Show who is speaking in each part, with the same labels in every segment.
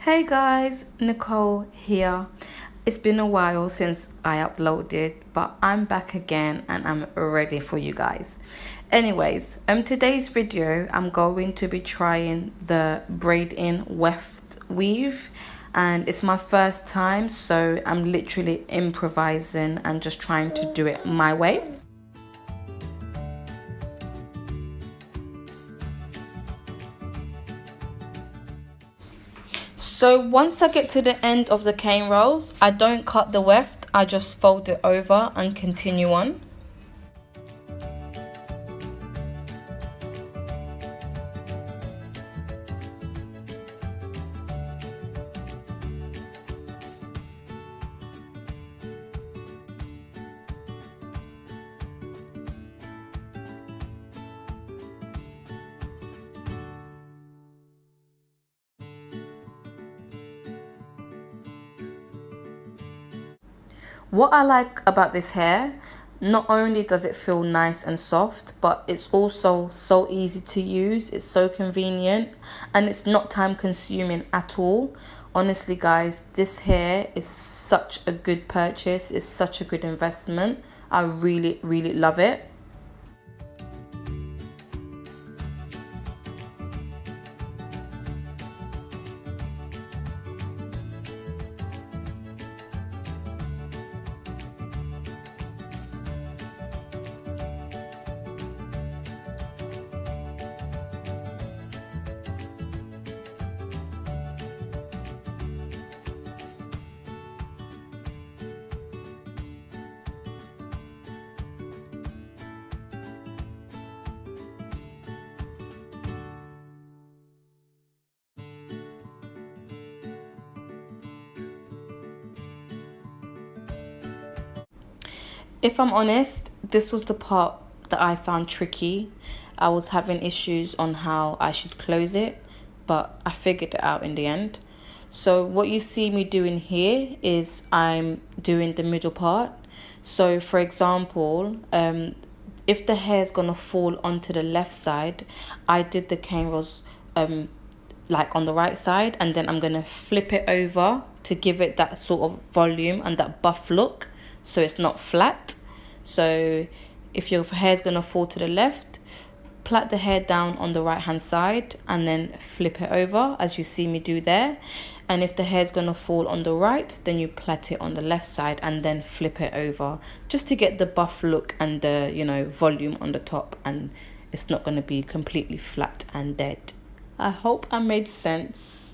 Speaker 1: Hey guys, Nicole here. It's been a while since I uploaded, but I'm back again and I'm ready for you guys. Anyways, today's video I'm going to be trying the braid in weft weave, and it's my first time, so I'm literally improvising and just trying to do it my way. So once I get to the end of the cane rolls, I don't cut the weft, I just fold it over and continue on. What I like about this hair, not only does it feel nice and soft, but it's also so easy to use, it's so convenient, and it's not time consuming at all. Honestly guys, this hair is such a good purchase, it's such a good investment. I really love it. If I'm honest, this was the part that I found tricky. I was having issues on how I should close it, but I figured it out in the end. So what you see me doing here is I'm doing the middle part. So for example, if the hair is gonna fall onto the left side, I did the cane rolls like on the right side, and then I'm gonna flip it over to give it that sort of volume and that buff look, so it's not flat. So if your hair is gonna fall to the left, plait the hair down on the right hand side and then flip it over as you see me do there. And if the hair is gonna fall on the right, then you plait it on the left side and then flip it over, just to get the buff look and the, you know, volume on the top, and it's not gonna be completely flat and dead. I hope I made sense.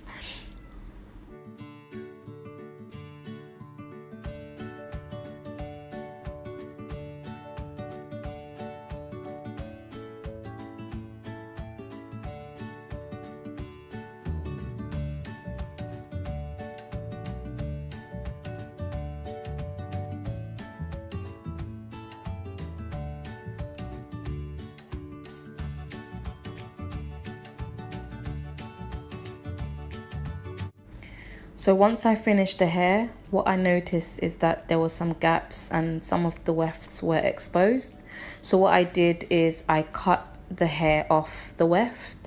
Speaker 1: So once I finished the hair, what I noticed is that there were some gaps and some of the wefts were exposed. So what I did is I cut the hair off the weft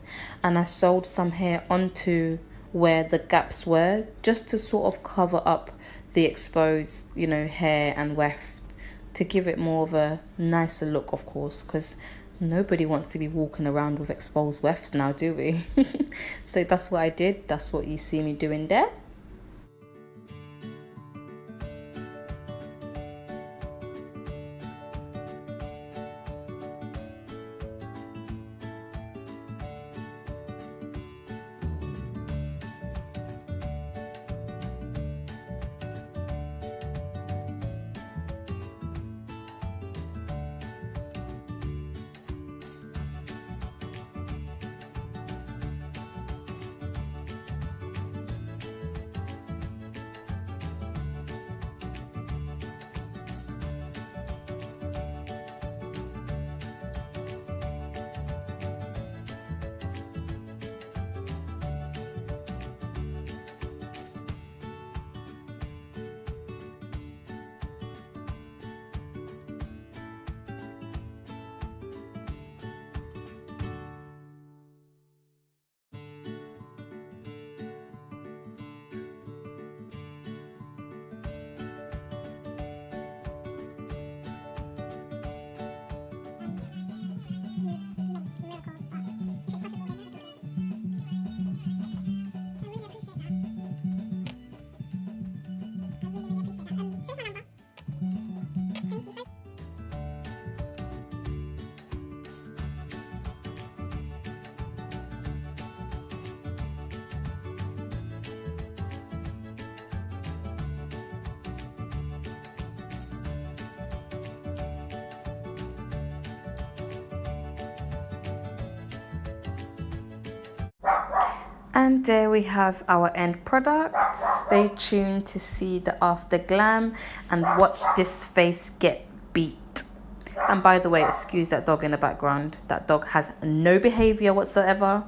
Speaker 1: and I sewed some hair onto where the gaps were, just to sort of cover up the exposed, you know, hair and weft, to give it more of a nicer look, of course, because nobody wants to be walking around with exposed wefts now, do we? So that's what I did. That's what you see me doing there. And there we have our end product. Stay tuned to see the after glam and watch this face get beat. And by the way, excuse that dog in the background. That dog has no behavior whatsoever.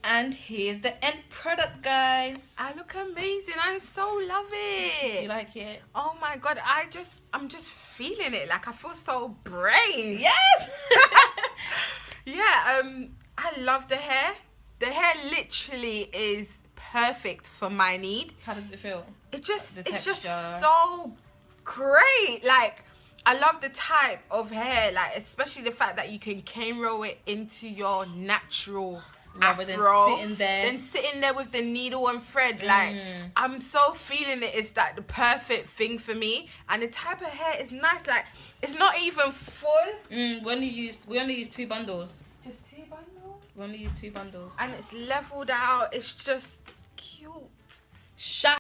Speaker 1: And here's the end product, guys.
Speaker 2: I look amazing. I so love it.
Speaker 1: You like it?
Speaker 2: Oh my god, I'm just feeling it. Like I feel so brave.
Speaker 1: Yes.
Speaker 2: Yeah, I love the hair. The hair literally is perfect for my need.
Speaker 1: How does it feel?
Speaker 2: It's just
Speaker 1: texture.
Speaker 2: so great. Like I love the type of hair, like especially the fact that you can cane roll it into your natural
Speaker 1: Rather
Speaker 2: afro,
Speaker 1: than
Speaker 2: sitting there with the needle and thread. Like I'm so feeling it. It's like the perfect thing for me, and the type of hair is nice. Like it's not even full.
Speaker 1: We only use 2 bundles.
Speaker 2: Just 2 bundles.
Speaker 1: We only use 2 bundles.
Speaker 2: And it's leveled out. It's just cute.
Speaker 1: Shut